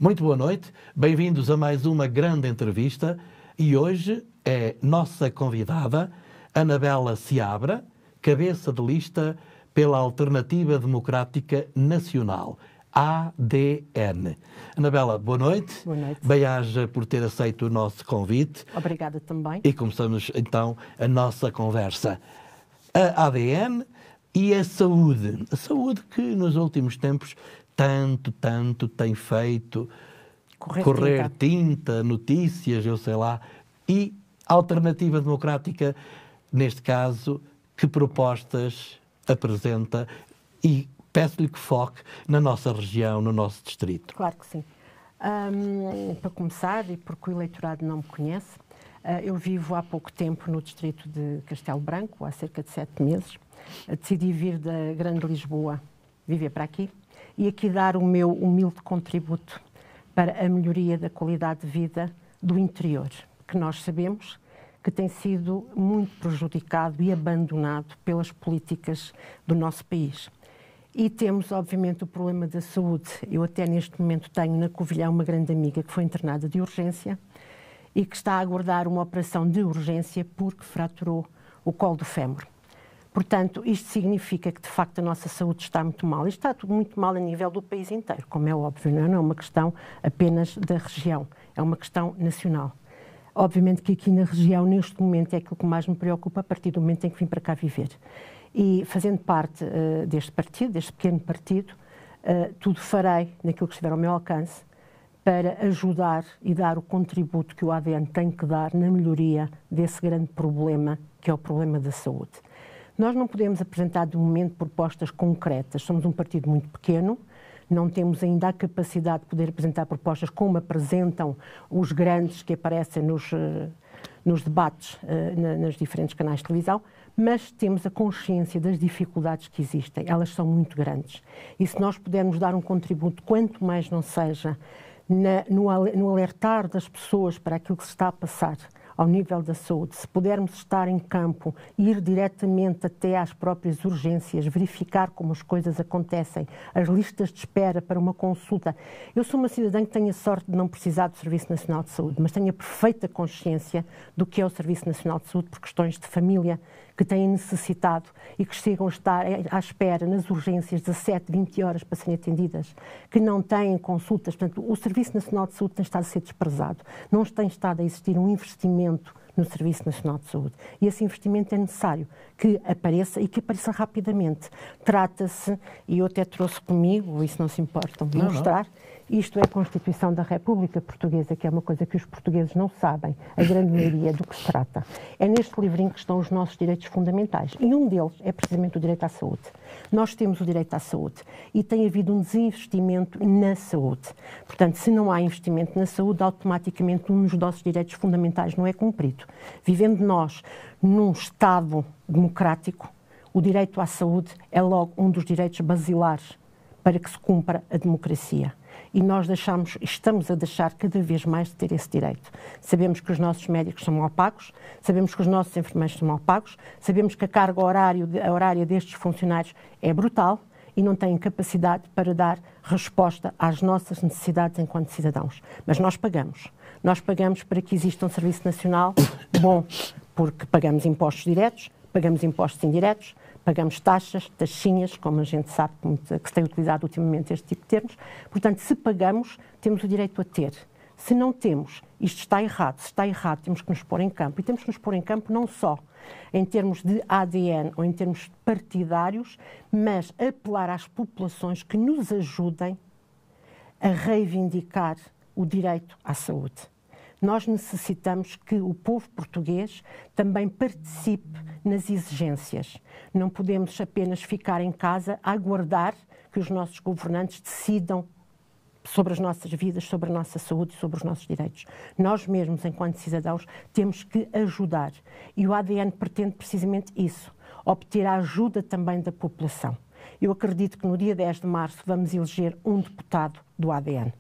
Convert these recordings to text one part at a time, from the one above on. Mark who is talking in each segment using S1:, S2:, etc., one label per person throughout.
S1: Muito boa noite, bem-vindos a mais uma grande entrevista e hoje é nossa convidada Anabela Seabra, cabeça de lista pela Alternativa Democrática Nacional, ADN. Anabela, boa noite.
S2: Boa noite.
S1: Bem-aja por ter aceito o nosso convite.
S2: Obrigada também.
S1: E começamos então a nossa conversa. A ADN e a saúde. A saúde que nos últimos tempos tanto tem feito correr tinta, notícias, eu sei lá. E a Alternativa Democrática, neste caso, que propostas apresenta? E peço-lhe que foque na nossa região, no nosso distrito.
S2: Claro que sim. Para começar, e porque o eleitorado não me conhece, eu vivo há pouco tempo no distrito de Castelo Branco, há cerca de 7 meses. Decidi vir da Grande Lisboa, viver para aqui, e aqui dar o meu humilde contributo para a melhoria da qualidade de vida do interior, que nós sabemos que tem sido muito prejudicado e abandonado pelas políticas do nosso país. E temos, obviamente, o problema da saúde. Eu até neste momento tenho na Covilhã uma grande amiga que foi internada de urgência e que está a aguardar uma operação de urgência porque fraturou o colo do fémur. Portanto, isto significa que, de facto, a nossa saúde está muito mal. E está tudo muito mal a nível do país inteiro, como é óbvio, não é uma questão apenas da região, é uma questão nacional. Obviamente que aqui na região, neste momento, é aquilo que mais me preocupa a partir do momento em que vim para cá viver. E fazendo parte deste partido, deste pequeno partido, tudo farei naquilo que estiver ao meu alcance para ajudar e dar o contributo que o ADN tem que dar na melhoria desse grande problema, que é o problema da saúde. Nós não podemos apresentar, de momento, propostas concretas. Somos um partido muito pequeno, não temos ainda a capacidade de poder apresentar propostas como apresentam os grandes que aparecem nos debates nos diferentes canais de televisão, mas temos a consciência das dificuldades que existem. Elas são muito grandes. E se nós pudermos dar um contributo, quanto mais não seja, no alertar das pessoas para aquilo que se está a passar ao nível da saúde, se pudermos estar em campo, ir diretamente até às próprias urgências, verificar como as coisas acontecem, as listas de espera para uma consulta. Eu sou uma cidadã que tenho a sorte de não precisar do Serviço Nacional de Saúde, mas tenho a perfeita consciência do que é o Serviço Nacional de Saúde por questões de família que têm necessitado e que chegam a estar à espera nas urgências 17, 20 horas para serem atendidas, que não têm consultas. Portanto, o Serviço Nacional de Saúde tem estado a ser desprezado. Não tem estado a existir um investimento no Serviço Nacional de Saúde. E esse investimento é necessário que apareça e que apareça rapidamente. Trata-se, e eu até trouxe comigo, isso não se importam de mostrar, isto é a Constituição da República Portuguesa, que é uma coisa que os portugueses não sabem, a grande maioria do que se trata. É neste livrinho que estão os nossos direitos fundamentais. E um deles é precisamente o direito à saúde. Nós temos o direito à saúde e tem havido um desinvestimento na saúde. Portanto, se não há investimento na saúde, automaticamente um dos nossos direitos fundamentais não é cumprido. Vivendo nós num Estado democrático, o direito à saúde é logo um dos direitos basilares para que se cumpra a democracia. E nós estamos a deixar cada vez mais de ter esse direito. Sabemos que os nossos médicos são mal pagos, sabemos que os nossos enfermeiros são mal pagos, sabemos que a carga horária destes funcionários é brutal e não têm capacidade para dar resposta às nossas necessidades enquanto cidadãos. Mas nós pagamos. Nós pagamos para que exista um serviço nacional bom, porque pagamos impostos diretos, pagamos impostos indiretos, pagamos taxas, taxinhas, como a gente sabe que se tem utilizado ultimamente este tipo de termos. Portanto, se pagamos, temos o direito a ter. Se não temos, isto está errado. Se está errado, temos que nos pôr em campo. E temos que nos pôr em campo não só em termos de ADN ou em termos partidários, mas apelar às populações que nos ajudem a reivindicar o direito à saúde. Nós necessitamos que o povo português também participe nas exigências. Não podemos apenas ficar em casa a aguardar que os nossos governantes decidam sobre as nossas vidas, sobre a nossa saúde e sobre os nossos direitos. Nós mesmos, enquanto cidadãos, temos que ajudar. E o ADN pretende precisamente isso, obter a ajuda também da população. Eu acredito que no dia 10 de março vamos eleger um deputado do ADN.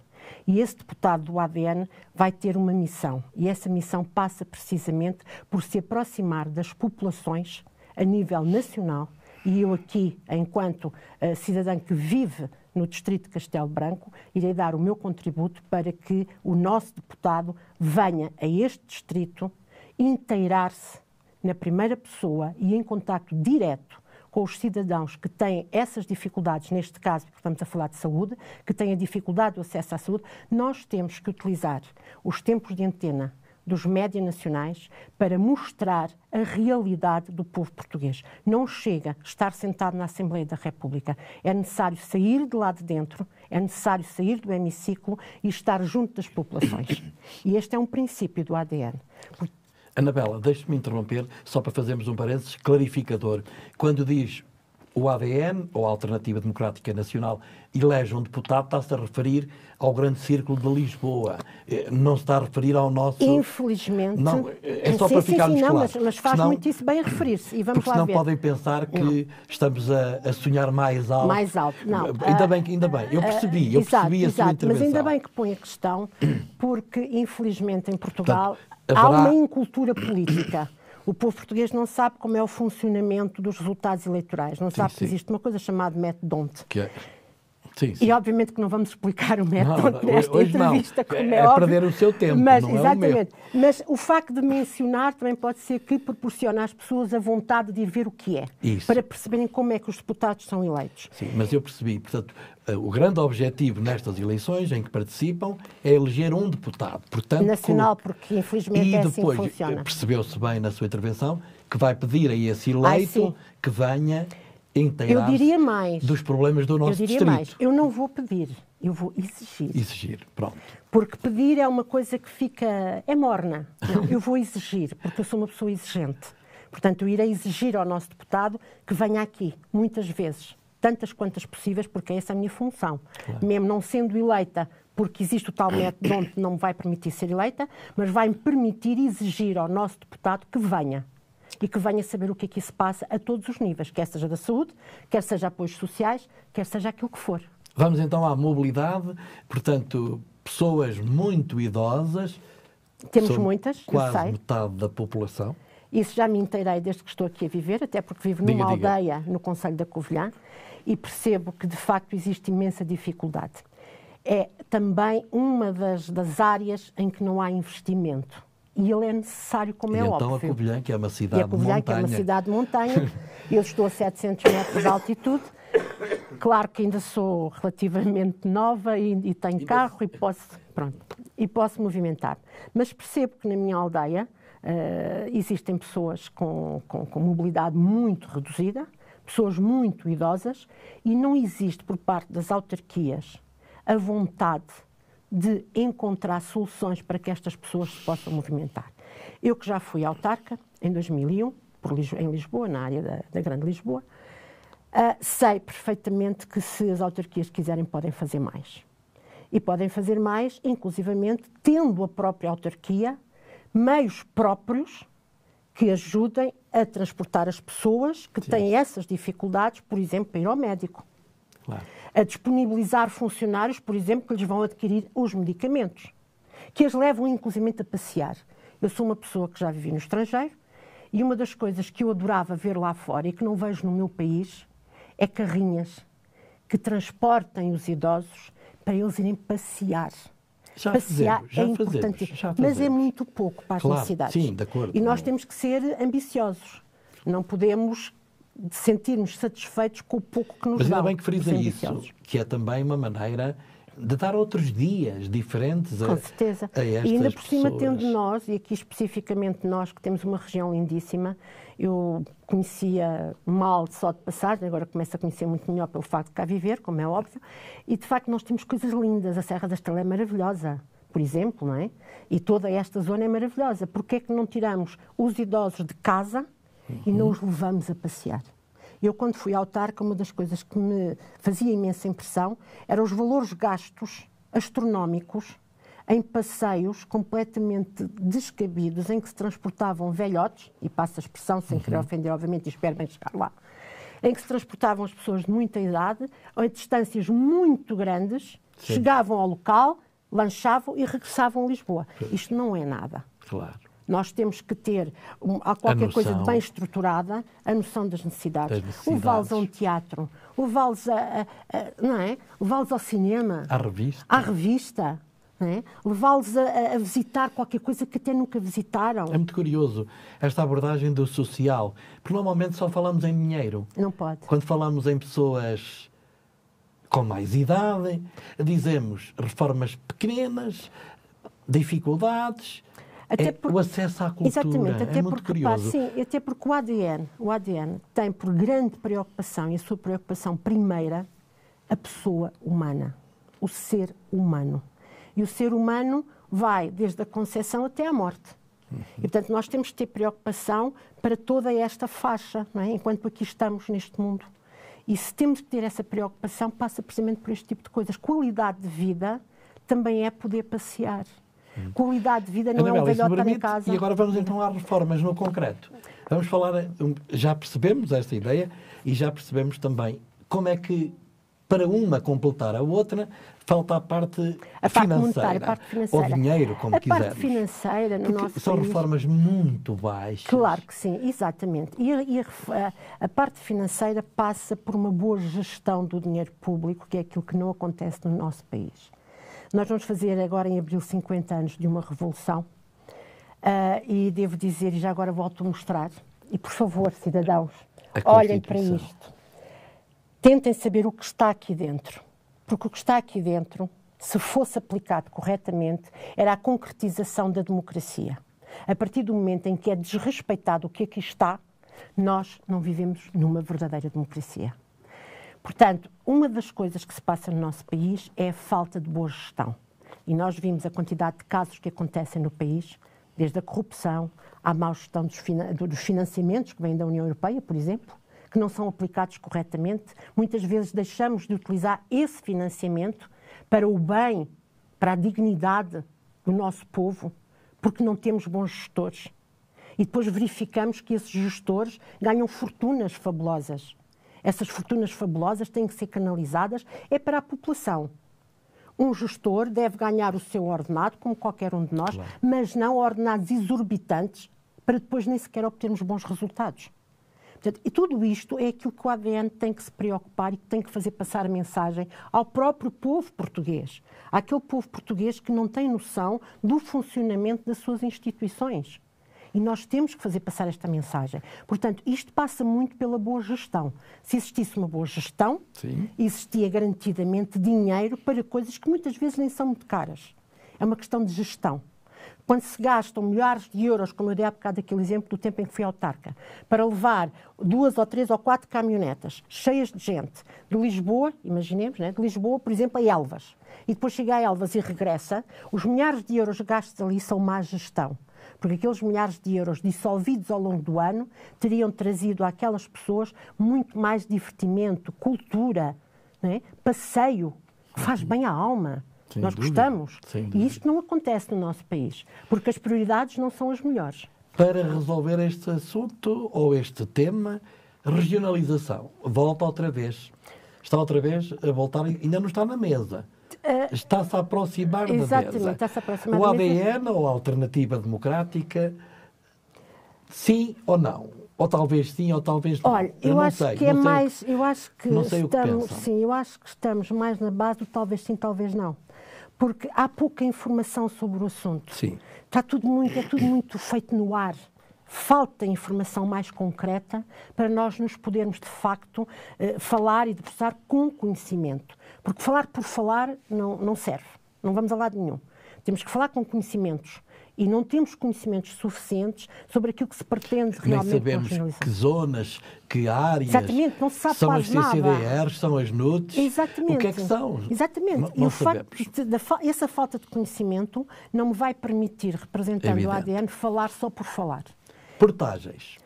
S2: E esse deputado do ADN vai ter uma missão. E essa missão passa precisamente por se aproximar das populações a nível nacional. E eu aqui, enquanto cidadã que vive no distrito de Castelo Branco, irei dar o meu contributo para que o nosso deputado venha a este distrito inteirar-se na primeira pessoa e em contacto direto com os cidadãos que têm essas dificuldades, neste caso, porque estamos a falar de saúde, que têm a dificuldade do acesso à saúde. Nós temos que utilizar os tempos de antena dos médias nacionais para mostrar a realidade do povo português. Não chega estar sentado na Assembleia da República. É necessário sair de lá de dentro, é necessário sair do hemiciclo e estar junto das populações. E este é um princípio do ADN.
S1: Anabela, deixe-me interromper, só para fazermos um parênteses clarificador. Quando diz o ADN, ou a Alternativa Democrática Nacional, elege um deputado, está-se a referir ao grande círculo de Lisboa. Não se está a referir ao nosso...
S2: Infelizmente...
S1: Não, é só para ficarmos claros.
S2: Mas faz senão, muito isso bem a referir-se. E vamos
S1: porque
S2: lá
S1: senão
S2: ver.
S1: Podem pensar que estamos a sonhar mais alto.
S2: Mais alto, não.
S1: Ainda bem. Eu percebi a sua intervenção.
S2: Mas ainda bem que põe a questão, porque infelizmente em Portugal
S1: Portanto,
S2: há uma incultura política. O povo português não sabe como é o funcionamento dos resultados eleitorais. Não sabe que existe uma coisa chamada método D'Hondt.
S1: Sim.
S2: E obviamente que não vamos explicar o método nesta
S1: hoje
S2: entrevista,
S1: não.
S2: como é óbvio.
S1: Perder o seu tempo,
S2: mas,
S1: não é
S2: exatamente. Mas o facto de mencionar também pode ser que proporciona às pessoas a vontade de ir ver o que é.
S1: Isso.
S2: Para perceberem como é que os deputados são eleitos.
S1: Sim, mas eu percebi. Portanto, o grande objetivo nestas eleições em que participam é eleger um deputado. Portanto,
S2: nacional, porque infelizmente é assim que funciona.
S1: E depois, percebeu-se bem na sua intervenção, que vai pedir a esse eleito que venha inteirar-se dos problemas do nosso distrito.
S2: Mais. Eu não vou pedir, eu vou exigir.
S1: Exigir, pronto.
S2: Porque pedir é uma coisa que fica... é morna. Não, eu vou exigir, porque eu sou uma pessoa exigente. Portanto, eu irei exigir ao nosso deputado que venha aqui, muitas vezes, tantas quantas possíveis, porque essa é a minha função. Claro. Mesmo não sendo eleita, porque existe o tal método onde não me vai permitir ser eleita, mas vai-me permitir exigir ao nosso deputado que venha. E que venha saber o que aqui se passa a todos os níveis, quer seja da saúde, quer seja apoios sociais, quer seja aquilo que for.
S1: Vamos então à mobilidade, portanto, pessoas muito idosas.
S2: Temos muitas,
S1: quase
S2: eu sei.
S1: Metade da população.
S2: Isso já me inteirei desde que estou aqui a viver, até porque vivo numa aldeia no concelho da Covilhã e percebo que de facto existe imensa dificuldade. É também uma das áreas em que não há investimento. E ele é necessário, como é óbvio.
S1: Então a Covilhã, que é uma cidade de montanha.
S2: Que é uma cidade de montanha. Eu estou a 700 metros de altitude. Claro que ainda sou relativamente nova e tenho carro e posso movimentar. Mas percebo que na minha aldeia existem pessoas com mobilidade muito reduzida, pessoas muito idosas, e não existe por parte das autarquias a vontade de encontrar soluções para que estas pessoas se possam movimentar. Eu que já fui autarca em 2001, em Lisboa, na área da Grande Lisboa, sei perfeitamente que se as autarquias quiserem podem fazer mais. E podem fazer mais, inclusivamente, tendo a própria autarquia meios próprios que ajudem a transportar as pessoas que têm essas dificuldades, por exemplo, para ir ao médico.
S1: Claro.
S2: A disponibilizar funcionários, por exemplo, que lhes vão adquirir os medicamentos, que as levam inclusivamente a passear. Eu sou uma pessoa que já vivi no estrangeiro e uma das coisas que eu adorava ver lá fora e que não vejo no meu país é carrinhas que transportem os idosos para eles irem passear. Passear é importante, mas é muito pouco para as necessidades.
S1: Sim, de acordo.
S2: E nós temos que ser ambiciosos. Não podemos sentir-nos satisfeitos com o pouco que nos dão.
S1: Mas ainda bem que frisa isso, que é também uma maneira de dar outros dias diferentes
S2: com certeza.
S1: A estas
S2: e ainda por cima,
S1: pessoas.
S2: tendo nós, e aqui especificamente nós, que temos uma região lindíssima, eu conhecia mal só de passagem, agora começo a conhecer muito melhor pelo facto de cá viver, como é óbvio, e de facto nós temos coisas lindas. A Serra da Estrela é maravilhosa, por exemplo, não é? E toda esta zona é maravilhosa. Porquê é que não tiramos os idosos de casa e não os levamos a passear? Eu, quando fui autarca, uma das coisas que me fazia imensa impressão eram os valores gastos astronómicos em passeios completamente descabidos, em que se transportavam velhotes, e passo a expressão sem querer ofender, obviamente, e espero bem chegar lá, em que se transportavam as pessoas de muita idade, a distâncias muito grandes, chegavam ao local, lanchavam e regressavam a Lisboa. Isto não é nada.
S1: Claro.
S2: Nós temos que ter qualquer coisa de bem estruturada, a noção das necessidades. Levá-los a um teatro, levá-los não é? Levá-los ao cinema, à revista. É? Levá-los a visitar qualquer coisa que até nunca visitaram.
S1: É muito curioso esta abordagem do social, porque normalmente só falamos em dinheiro.
S2: Não pode.
S1: Quando falamos em pessoas com mais idade, dizemos reformas pequenas, dificuldades, o acesso à cultura.
S2: Exatamente, até
S1: muito curioso.
S2: Sim, até porque o ADN tem por grande preocupação, e a sua preocupação primeira, a pessoa humana, o ser humano. E o ser humano vai desde a concepção até à morte. E, portanto, nós temos que ter preocupação para toda esta faixa, não é? Enquanto aqui estamos neste mundo. E se temos que ter essa preocupação, passa precisamente por este tipo de coisas. Qualidade de vida também é poder passear. Qualidade de vida não é um velhote estar em casa.
S1: E agora vamos então às reformas no concreto. Vamos falar, já percebemos esta ideia e já percebemos também como é que, para uma completar a outra, falta a parte financeira,
S2: a parte financeira,
S1: ou dinheiro, como quisermos.
S2: A parte financeira no nosso
S1: são
S2: país,
S1: reformas muito baixas.
S2: Claro que sim, exatamente. E a parte financeira passa por uma boa gestão do dinheiro público, que é aquilo que não acontece no nosso país. Nós vamos fazer agora em abril 50 anos de uma revolução e devo dizer, e já agora volto a mostrar, e por favor, cidadãos, olhem para isto. Tentem saber o que está aqui dentro, porque o que está aqui dentro, se fosse aplicado corretamente, era a concretização da democracia. A partir do momento em que é desrespeitado o que aqui está, nós não vivemos numa verdadeira democracia. Portanto, uma das coisas que se passa no nosso país é a falta de boa gestão. E nós vimos a quantidade de casos que acontecem no país, desde a corrupção, à má gestão dos financiamentos que vêm da União Europeia, por exemplo, que não são aplicados corretamente. Muitas vezes deixamos de utilizar esse financiamento para o bem, para a dignidade do nosso povo, porque não temos bons gestores. E depois verificamos que esses gestores ganham fortunas fabulosas. Essas fortunas fabulosas têm que ser canalizadas para a população. Um gestor deve ganhar o seu ordenado, como qualquer um de nós, claro, mas não ordenados exorbitantes para depois nem sequer obtermos bons resultados. Portanto, e tudo isto é aquilo que o ADN tem que se preocupar e que tem que fazer passar a mensagem ao próprio povo português. Àquele povo português que não tem noção do funcionamento das suas instituições. E nós temos que fazer passar esta mensagem. Portanto, isto passa muito pela boa gestão. Se existisse uma boa gestão, sim, existia garantidamente dinheiro para coisas que muitas vezes nem são muito caras. É uma questão de gestão. Quando se gastam milhares de euros, como eu dei há bocado aquele exemplo do tempo em que fui autarca, para levar 2 ou 3 ou 4 caminhonetas cheias de gente de Lisboa, imaginemos, né, de Lisboa, por exemplo, a Elvas, e depois chega a Elvas e regressa, os milhares de euros gastos ali são má gestão. Porque aqueles milhares de euros dissolvidos ao longo do ano teriam trazido àquelas pessoas muito mais divertimento, cultura, né, passeio, que faz bem à alma.
S1: Sem
S2: Nós
S1: dúvida,
S2: gostamos. E isto não acontece no nosso país, porque as prioridades não são as melhores.
S1: Para resolver este assunto, ou este tema, regionalização. Volta outra vez. Está outra vez a voltar, ainda não está na mesa. Está-se a aproximar da mesa.
S2: Exatamente, está-se a aproximar
S1: da mesa. O ADN, ou a Alternativa Democrática, sim ou não? Ou talvez sim, ou talvez não.
S2: Olha, eu acho que é mais... Eu acho que estamos, sim, eu acho que estamos mais na base do talvez sim, talvez não. Porque há pouca informação sobre o assunto.
S1: Sim.
S2: É tudo muito feito no ar. Falta informação mais concreta para nós nos podermos, de facto, falar e debruçar com conhecimento. Porque falar por falar não serve. Não vamos a lado nenhum. Temos que falar com conhecimentos. E não temos conhecimentos suficientes sobre aquilo que se pretende realmente.
S1: Nem sabemos que zonas, que áreas.
S2: Exatamente, não se sabe
S1: são
S2: quase
S1: as CCDRs, são as NUTs.
S2: Exatamente.
S1: O que é que são?
S2: Exatamente.
S1: Não
S2: e o facto essa falta de conhecimento não me vai permitir, representando o ADN, falar só por falar.
S1: Portagens.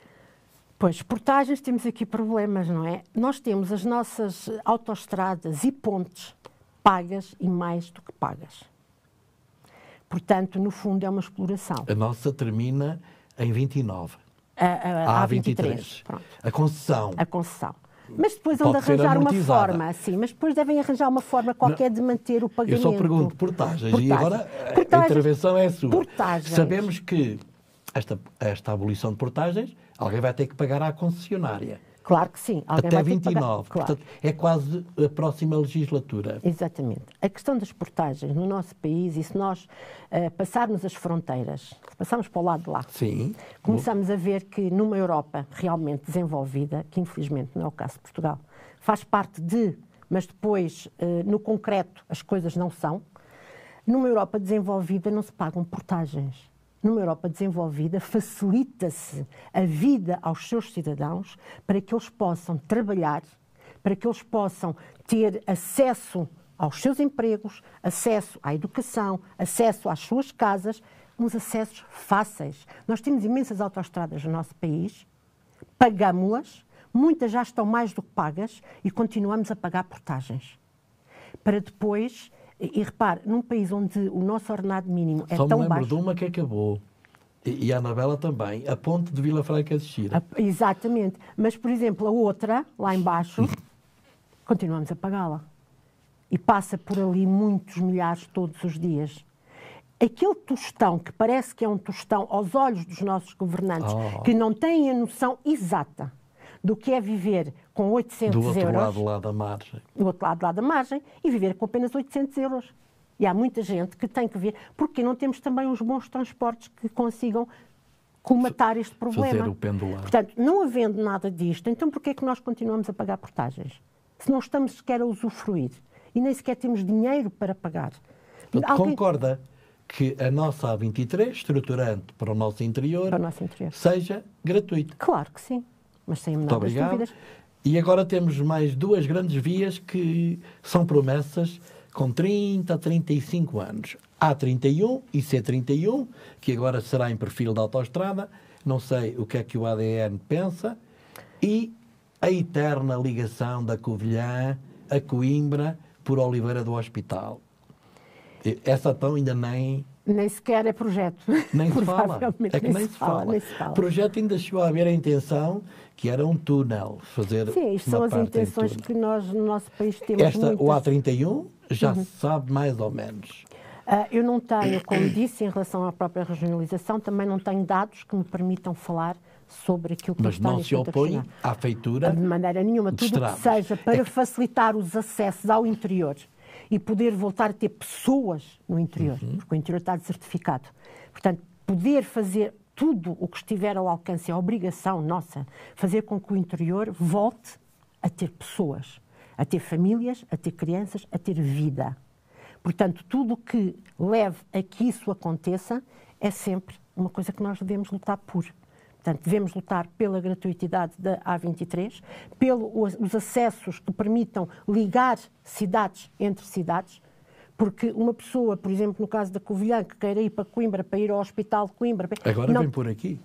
S2: Pois, portagens, temos aqui problemas, não é? Nós temos as nossas autoestradas e pontes pagas e mais do que pagas. Portanto, no fundo, é uma exploração.
S1: A nossa termina em 29.
S2: A 23. Pronto.
S1: A concessão.
S2: A concessão. Mas depois vão de arranjar uma forma, sim, mas depois devem arranjar uma forma qualquer de manter o pagamento.
S1: Eu só pergunto portagens. E agora a intervenção é sua.
S2: Portagens.
S1: Sabemos que esta abolição de portagens, alguém vai ter que pagar à concessionária.
S2: Claro que sim.
S1: Alguém até 29.
S2: Claro.
S1: Portanto, é quase a próxima legislatura.
S2: Exatamente. A questão das portagens no nosso país, e se nós passarmos as fronteiras, passamos para o lado de lá,
S1: Sim.
S2: começamos a ver que numa Europa realmente desenvolvida, que infelizmente não é o caso de Portugal, faz parte de, mas depois, no concreto, as coisas não são. Numa Europa desenvolvida não se pagam portagens. Numa Europa desenvolvida, facilita-se a vida aos seus cidadãos para que eles possam trabalhar, para que eles possam ter acesso aos seus empregos, acesso à educação, acesso às suas casas, uns acessos fáceis. Nós temos imensas autoestradas no nosso país, pagamos-las, muitas já estão mais do que pagas e continuamos a pagar portagens. Para depois... E repare, num país onde o nosso ordenado mínimo é tão baixo...
S1: Só me lembro de uma que acabou, e a Anabela também, a ponte de Vila Franca de Xira.
S2: Exatamente. Mas, por exemplo, a outra, lá embaixo, continuamos a pagá-la. E passa por ali muitos milhares todos os dias. Aquele tostão, que parece que é um tostão aos olhos dos nossos governantes, que não têm a noção exata do que é viver com 800 euros...
S1: Do outro lado lá da margem.
S2: Do outro lado lá da margem, e viver com apenas 800 euros. E há muita gente que tem que ver, porque não temos também uns bons transportes que consigam colmatar este problema.
S1: Fazer o pendular.
S2: Portanto, não havendo nada disto, então porquê é que nós continuamos a pagar portagens? Se não estamos sequer a usufruir e nem sequer temos dinheiro para pagar.
S1: Concorda que a nossa A23, estruturante para o nosso interior, seja gratuita?
S2: Claro que sim. Mas sem a menor das dúvidas.
S1: E agora temos mais duas grandes vias que são promessas com 30 a 35 anos. A31 e C31, que agora será em perfil da autoestrada. Não sei o que é que o ADN pensa. E a eterna ligação da Covilhã a Coimbra por Oliveira do Hospital. Essa então ainda nem
S2: sequer é projeto.
S1: Nem se fala. É que nem se fala. O projeto ainda chegou a haver a intenção que era um túnel. Fazer
S2: Sim, isto são as intenções que nós no nosso país temos.
S1: O A31 já se sabe mais ou menos.
S2: Eu não tenho, como disse, em relação à própria regionalização, também não tenho dados que me permitam falar sobre aquilo que
S1: Mas
S2: está
S1: não se opõe à feitura
S2: de maneira nenhuma. Tudo que seja para facilitar os acessos ao interior e poder voltar a ter pessoas no interior, porque o interior está desertificado. Portanto, poder fazer tudo o que estiver ao alcance, é a obrigação nossa, fazer com que o interior volte a ter pessoas, a ter famílias, a ter crianças, a ter vida. Portanto, tudo o que leve a que isso aconteça é sempre uma coisa que nós devemos lutar por. Portanto, devemos lutar pela gratuitidade da A23, pelos acessos que permitam ligar cidades entre cidades, porque uma pessoa, por exemplo, no caso da Covilhã, que queira ir para Coimbra, para ir ao Hospital de Coimbra...
S1: Agora vem por aqui.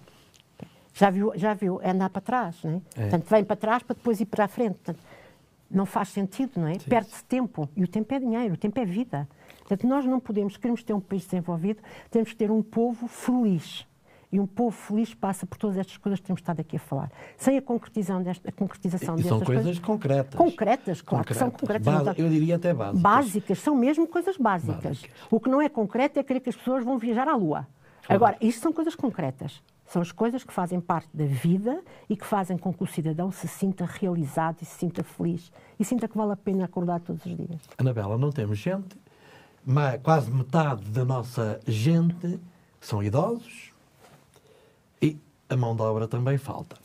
S2: Já viu, é andar para trás, não é? Portanto, vem para trás para depois ir para a frente. Portanto, não faz sentido, não é? Perde-se tempo, e o tempo é dinheiro, o tempo é vida. Portanto, nós não podemos, queremos ter um país desenvolvido, temos que ter um povo feliz. E um povo feliz passa por todas estas coisas que temos estado aqui a falar. Sem a concretização destas coisas...
S1: São coisas concretas.
S2: Concretas, claro que são concretas.
S1: Eu diria até básicas.
S2: Básicas, são mesmo coisas básicas. O que não é concreto é querer que as pessoas vão viajar à Lua. Agora, isto são coisas concretas. São as coisas que fazem parte da vida e que fazem com que o cidadão se sinta realizado e se sinta feliz. E sinta que vale a pena acordar todos os dias.
S1: Anabela, não temos gente, mas quase metade da nossa gente são idosos. E a mão de obra também falta.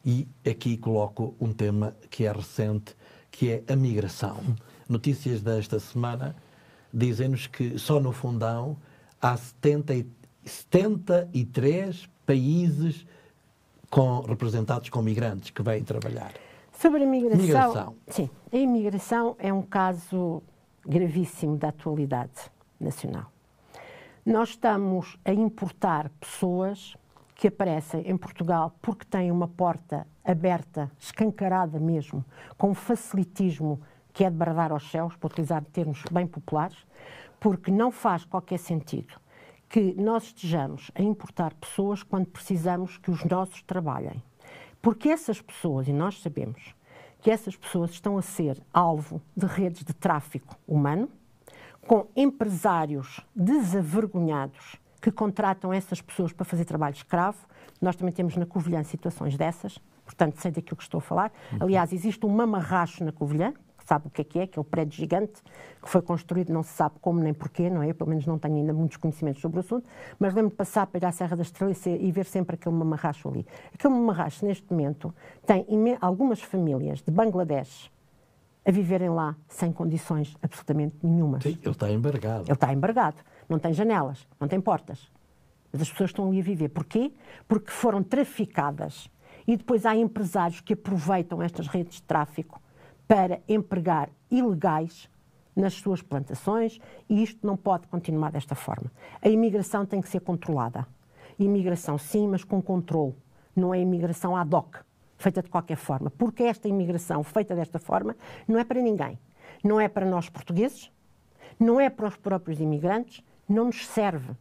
S1: E aqui coloco um tema que é recente, que é a migração. Notícias desta semana dizem-nos que só no Fundão há 73 países representados com migrantes que vêm trabalhar.
S2: Sobre a migração. Sim, a imigração é um caso gravíssimo da atualidade nacional. Nós estamos a importar pessoas que aparecem em Portugal porque têm uma porta aberta, escancarada mesmo, com um facilitismo que é de bradar aos céus, para utilizar termos bem populares, porque não faz qualquer sentido que nós estejamos a importar pessoas quando precisamos que os nossos trabalhem. Porque essas pessoas, e nós sabemos que essas pessoas estão a ser alvo de redes de tráfico humano, com empresários desavergonhados que contratam essas pessoas para fazer trabalho escravo. Nós também temos na Covilhã situações dessas, portanto sei daquilo que estou a falar. Aliás, existe um mamarracho na Covilhã, que sabe o que é, aquele prédio gigante que foi construído, não se sabe como nem porquê, não é? Eu, pelo menos, não tenho ainda muitos conhecimentos sobre o assunto, mas lembro de passar para ir à Serra da Estrela e ver sempre aquele mamarracho ali. Aquele mamarracho, neste momento, tem algumas famílias de Bangladesh a viverem lá sem condições absolutamente nenhumas.
S1: Sim, ele está embargado.
S2: Ele está embargado. Não tem janelas, não tem portas. Mas as pessoas estão ali a viver. Porquê? Porque foram traficadas. E depois há empresários que aproveitam estas redes de tráfico para empregar ilegais nas suas plantações, e isto não pode continuar desta forma. A imigração tem que ser controlada. Imigração sim, mas com controle. Não é imigração ad hoc, feita de qualquer forma. Porque esta imigração feita desta forma não é para ninguém. Não é para nós portugueses, não é para os próprios imigrantes, não nos serve.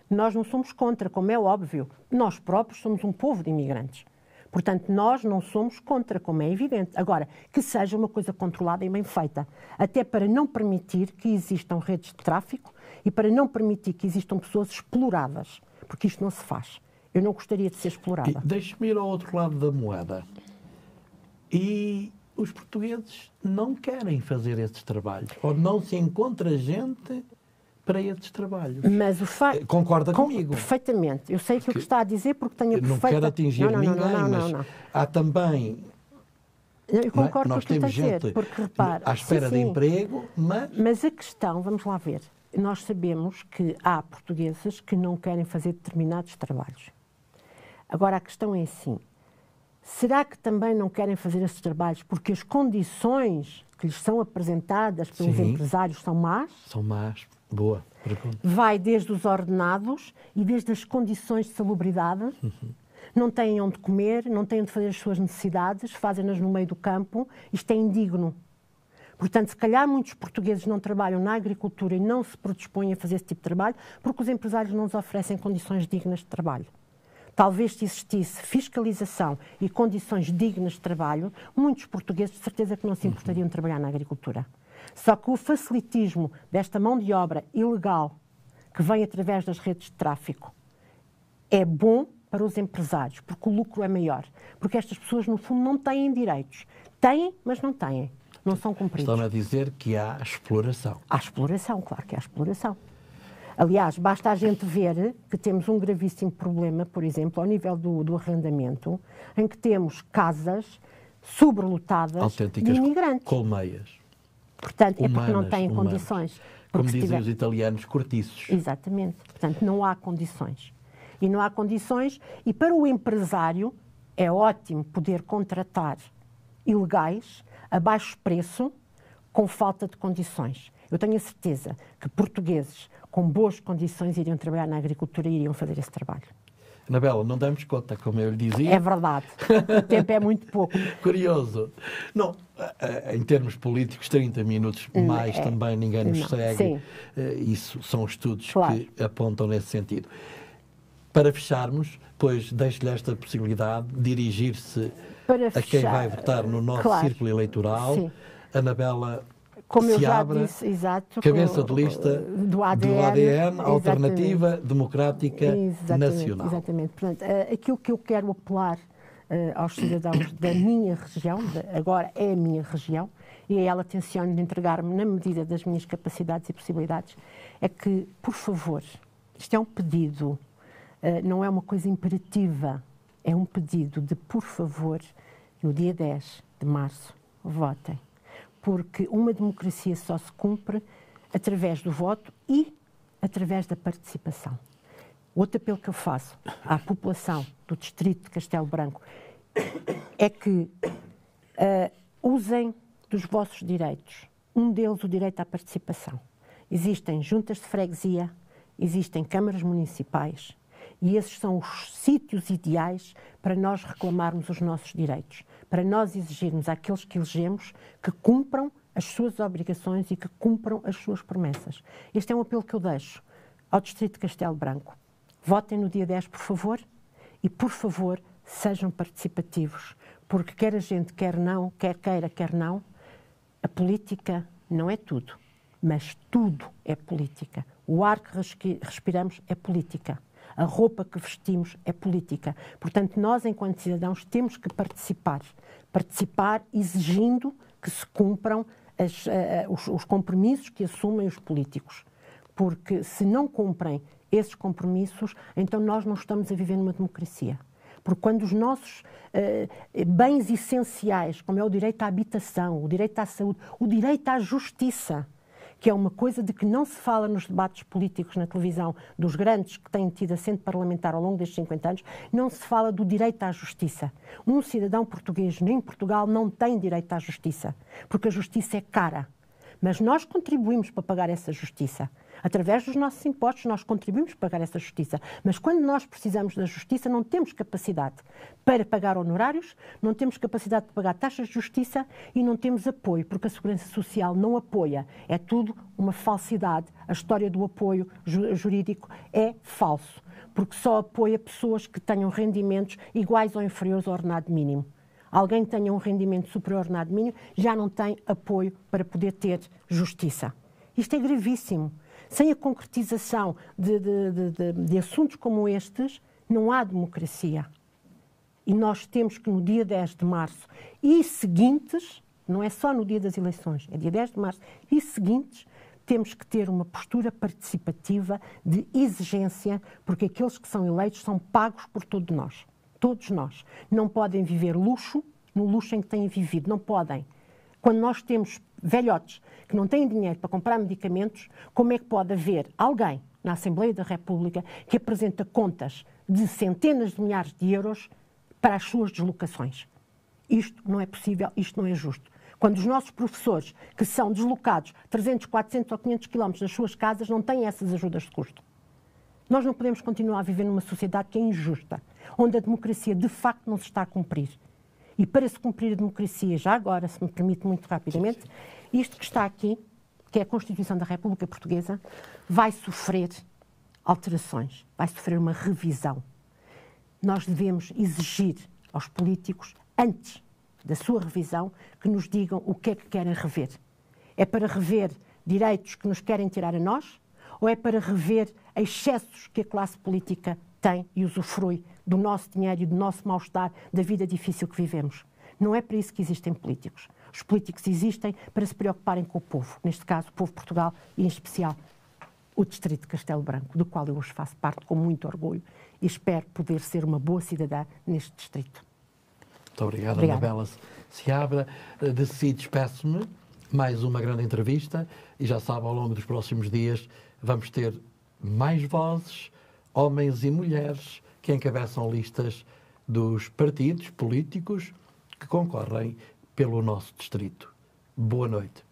S2: Nós não somos contra, como é óbvio. Nós próprios somos um povo de imigrantes. Portanto, nós não somos contra, como é evidente. Agora, que seja uma coisa controlada e bem feita. Até para não permitir que existam redes de tráfico e para não permitir que existam pessoas exploradas. Porque isto não se faz. Eu não gostaria de ser explorada.
S1: Deixe-me ir ao outro lado da moeda. E os portugueses não querem fazer esses trabalhos. Ou não se encontra gente para esses trabalhos.
S2: Mas
S1: concorda comigo?
S2: Perfeitamente. Eu sei aquilo que está a dizer porque tenho a perfeita...
S1: Não quero atingir ninguém, mas há também...
S2: Eu concordo com o que está a dizer,
S1: gente
S2: porque repare...
S1: à espera de emprego,
S2: Mas a questão, vamos lá ver, nós sabemos que há portugueses que não querem fazer determinados trabalhos. Agora, a questão é assim, será que também não querem fazer esses trabalhos porque as condições que lhes são apresentadas pelos empresários são más?
S1: São más. Boa pergunta.
S2: Vai desde os ordenados e desde as condições de salubridade. Não têm onde comer, não têm onde fazer as suas necessidades, fazem-nas no meio do campo. Isto é indigno. Portanto, se calhar muitos portugueses não trabalham na agricultura e não se predispõem a fazer esse tipo de trabalho porque os empresários não nos oferecem condições dignas de trabalho. Talvez se existisse fiscalização e condições dignas de trabalho, muitos portugueses de certeza que não se importariam de trabalhar na agricultura. Só que o facilitismo desta mão de obra ilegal que vem através das redes de tráfico é bom para os empresários, porque o lucro é maior. Porque estas pessoas, no fundo, não têm direitos. Têm, mas não têm. Não são cumpridos.
S1: Estão a dizer que há exploração.
S2: Há exploração, claro que há exploração. Aliás, basta a gente ver que temos um gravíssimo problema, por exemplo, ao nível do arrendamento, em que temos casas sobrelotadas de imigrantes.
S1: Colmeias.
S2: Portanto, é porque não têm condições.
S1: Como dizem os italianos, cortiços.
S2: Exatamente. Portanto, não há condições. E não há condições, e para o empresário é ótimo poder contratar ilegais a baixo preço, com falta de condições. Eu tenho a certeza que portugueses com boas condições iriam trabalhar na agricultura e iriam fazer esse trabalho.
S1: Anabela, não damos conta, como eu lhe dizia.
S2: É verdade. O tempo é muito pouco.
S1: Curioso. Não, em termos políticos, 30 minutos mais também ninguém nos segue.
S2: Sim.
S1: Isso são estudos
S2: claro.
S1: que apontam nesse sentido. Para fecharmos, pois deixo-lhe esta possibilidade de dirigir-se a quem vai votar no nosso círculo eleitoral. Sim. Anabela,
S2: como eu já disse, exato,
S1: cabeça de lista do ADN Alternativa Democrática Nacional.
S2: Exatamente. Portanto, aquilo que eu quero apelar aos cidadãos da minha região, agora é a minha região, e a ela tenciono de entregar-me na medida das minhas capacidades e possibilidades, é que, por favor, isto é um pedido, não é uma coisa imperativa, é um pedido de, por favor, no dia 10 de março, votem. Porque uma democracia só se cumpre através do voto e através da participação. Outro apelo que eu faço à população do distrito de Castelo Branco é que usem dos vossos direitos. Um deles, o direito à participação. Existem juntas de freguesia, existem câmaras municipais e esses são os sítios ideais para nós reclamarmos os nossos direitos, para nós exigirmos àqueles que elegemos que cumpram as suas obrigações e que cumpram as suas promessas. Este é um apelo que eu deixo ao distrito de Castelo Branco. Votem no dia 10, por favor, e, por favor, sejam participativos, porque quer a gente quer não, quer queira, quer não, a política não é tudo. mas tudo é política. O ar que respiramos é política. A roupa que vestimos é política. Portanto, nós, enquanto cidadãos, temos que participar exigindo que se cumpram os compromissos que assumem os políticos. Porque se não cumprem esses compromissos, então nós não estamos a viver numa democracia. Porque quando os nossos bens essenciais, como é o direito à habitação, o direito à saúde, o direito à justiça, que é uma coisa de que não se fala nos debates políticos na televisão dos grandes que têm tido assento parlamentar ao longo destes 50 anos, não se fala do direito à justiça. Um cidadão português em Portugal não tem direito à justiça, porque a justiça é cara. Mas nós contribuímos para pagar essa justiça. Através dos nossos impostos, nós contribuímos para pagar essa justiça. Mas quando nós precisamos da justiça, não temos capacidade para pagar honorários, não temos capacidade de pagar taxas de justiça e não temos apoio, porque a Segurança Social não apoia. É tudo uma falsidade. A história do apoio jurídico é falso, porque só apoia pessoas que tenham rendimentos iguais ou inferiores ao ordenado mínimo. Alguém que tenha um rendimento superior ao ordenado mínimo já não tem apoio para poder ter justiça. Isto é gravíssimo. Sem a concretização de assuntos como estes, não há democracia. E nós temos que, no dia 10 de março e seguintes, não é só no dia das eleições, é dia 10 de março e seguintes, temos que ter uma postura participativa de exigência, porque aqueles que são eleitos são pagos por todos nós. Todos nós. Não podem viver luxo no luxo em que têm vivido. Não podem. Quando nós temos velhotes que não têm dinheiro para comprar medicamentos, como é que pode haver alguém na Assembleia da República que apresenta contas de centenas de milhares de euros para as suas deslocações? Isto não é possível, isto não é justo. Quando os nossos professores, que são deslocados 300, 400 ou 500 quilómetros das suas casas, não têm essas ajudas de custo. Nós não podemos continuar a viver numa sociedade que é injusta, onde a democracia de facto não se está a cumprir. E para se cumprir a democracia, já agora, se me permite muito rapidamente, isto que está aqui, que é a Constituição da República Portuguesa, vai sofrer alterações, vai sofrer uma revisão. Nós devemos exigir aos políticos, antes da sua revisão, que nos digam o que é que querem rever. É para rever direitos que nos querem tirar a nós? Ou é para rever excessos que a classe política tem e usufrui do nosso dinheiro e do nosso mal-estar, da vida difícil que vivemos? Não é para isso que existem políticos. Os políticos existem para se preocuparem com o povo, neste caso o povo de Portugal e, em especial, o Distrito de Castelo Branco, do qual eu hoje faço parte com muito orgulho e espero poder ser uma boa cidadã neste distrito.
S1: Muito obrigado, Anabela Seabra. De si despeço-me. Mais uma grande entrevista e já sabe, ao longo dos próximos dias vamos ter mais vozes, homens e mulheres que encabeçam listas dos partidos políticos que concorrem pelo nosso distrito. Boa noite.